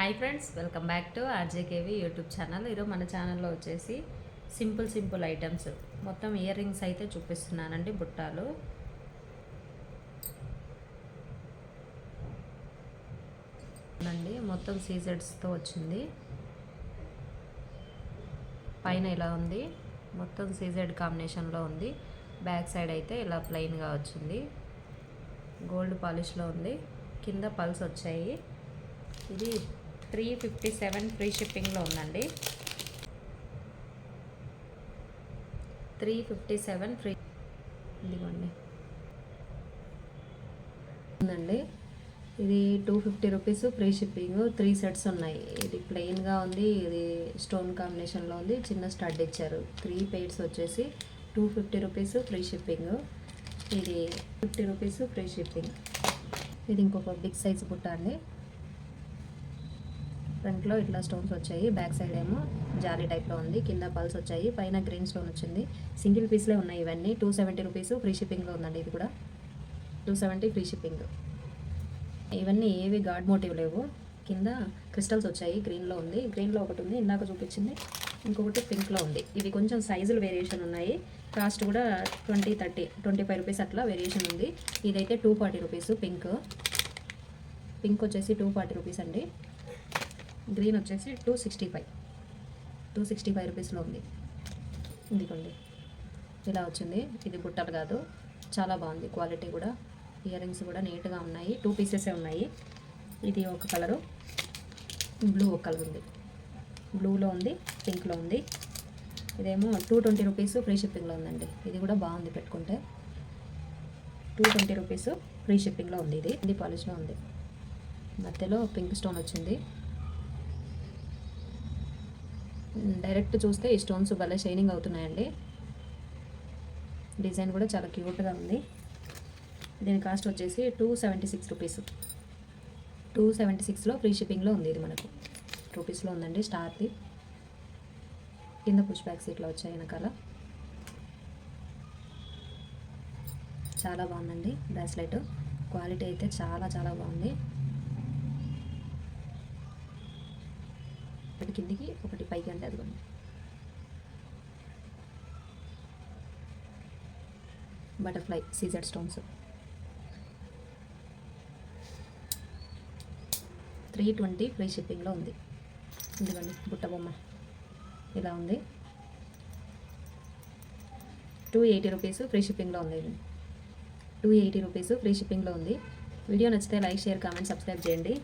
Hi friends, welcome back to RJKV YouTube channel. ఈరోజు మన ఛానల్లో వచ్చేసి సింపుల్ ఐటమ్స్ మొత్తం ఇయర్ రింగ్స్ అయితే చూపిస్తున్నానండి. బుట్టాలు అండి, మొత్తం సీజెడ్స్తో వచ్చింది. పైన ఇలా ఉంది, మొత్తం సీజెడ్ కాంబినేషన్లో ఉంది. బ్యాక్ సైడ్ అయితే ఇలా ప్లెయిన్గా వచ్చింది, గోల్డ్ పాలిష్లో ఉంది. కింద పల్స్ వచ్చాయి. ఇది 357 ఫ్రీ షిప్పింగ్లో ఉందండి. 357 ఫ్రీ ఇదిగోండి ఉందండి. ఇది 250 రూపీస్ ఫ్రీ షిప్పింగ్. 3 సెట్స్ ఉన్నాయి. ఇది ప్లెయిన్గా ఉంది, ఇది స్టోన్ కాంబినేషన్లో ఉంది. చిన్న స్టడ్ ఇచ్చారు. 3 పెయిర్స్ వచ్చేసి 250 రూపీస్ ఫ్రీ షిప్పింగ్. ఇది 50 రూపీస్ ఫ్రీ షిప్పింగ్. ఇది ఇంకొక బిగ్ సైజ్ బుట్ట అండి. ఫ్రంట్లో ఇట్లా స్టోన్స్ వచ్చాయి, బ్యాక్ సైడ్ ఏమో జాలీ టైప్లో ఉంది. కింద పల్స్ వచ్చాయి, పైన గ్రీన్ స్టోన్ వచ్చింది. సింగిల్ పీస్లే ఉన్నాయి ఇవన్నీ. 270 రూపీస్ ఫ్రీ షిప్పింగ్లో ఉందండి. ఇది కూడా 270 ఫ్రీ షిప్పింగ్. ఇవన్నీ ఏవి గాడ్ మోటివ్ లేవు. కింద క్రిస్టల్స్ వచ్చాయి, గ్రీన్లో ఉంది. గ్రీన్లో ఒకటి ఉంది, ఇందాక చూపించింది. ఇంకొకటి పింక్లో ఉంది. ఇవి కొంచెం సైజులు వేరియేషన్ ఉన్నాయి. కాస్ట్ కూడా 20, 30, 25 రూపీస్ అట్లా వేరియేషన్ ఉంది. ఇదైతే 240 రూపీస్. పింక్ వచ్చేసి 240 రూపీస్ అండి. గ్రీన్ వచ్చేసి 265 రూపీస్లో ఉంది. ఇదిగోండి ఇలా వచ్చింది. ఇది బుట్టలు కాదు, చాలా బాగుంది. క్వాలిటీ కూడా, ఇయర్ రింగ్స్ కూడా నీట్గా ఉన్నాయి. 2 పీసెసే ఉన్నాయి. ఇది ఒక కలరు, బ్లూ ఒక కలర్ ఉంది. బ్లూలో ఉంది, పింక్లో ఉంది. ఇదేమో 220 రూపీస్ ఫ్రీ షిప్పింగ్లో ఉందండి. ఇది కూడా బాగుంది, పెట్టుకుంటే 220 రూపీస్ ఫ్రీ షిప్పింగ్లో ఉంది. ఇది పాలిష్లో ఉంది. మధ్యలో పింక్ స్టోన్ వచ్చింది. డైరెక్ట్ చూస్తే ఈ స్టోన్స్ భలే షైనింగ్ అవుతున్నాయండి. డిజైన్ కూడా చాలా క్యూట్గా ఉంది. దీని కాస్ట్ వచ్చేసి 276 రూపీస్. 276లో ఫ్రీ షిప్పింగ్లో ఉంది. ఇది మనకు రూపీస్లో ఉందండి. స్టార్ది కింద పుష్ బ్యాక్స్ ఇట్లా వచ్చాయి వెనకాల. చాలా బాగుందండి బ్రాస్లెట్. క్వాలిటీ అయితే చాలా బాగుంది. ఒకటి కిందికి, ఒకటి పైకి అంటే అదిగోండి. బటర్ఫ్లై సీజెడ్ స్టోన్స్ 320 ఫ్రీ షిప్పింగ్లో ఉంది. ఇదిగోండి బుట్ట బొమ్మ ఇలా ఉంది. 280 రూపీస్ ఫ్రీ షిప్పింగ్లో ఉంది. 280 రూపీస్ ఫ్రీ షిప్పింగ్లో ఉంది. వీడియో నచ్చితే లైక్, షేర్, కామెంట్, సబ్స్క్రైబ్ చేయండి.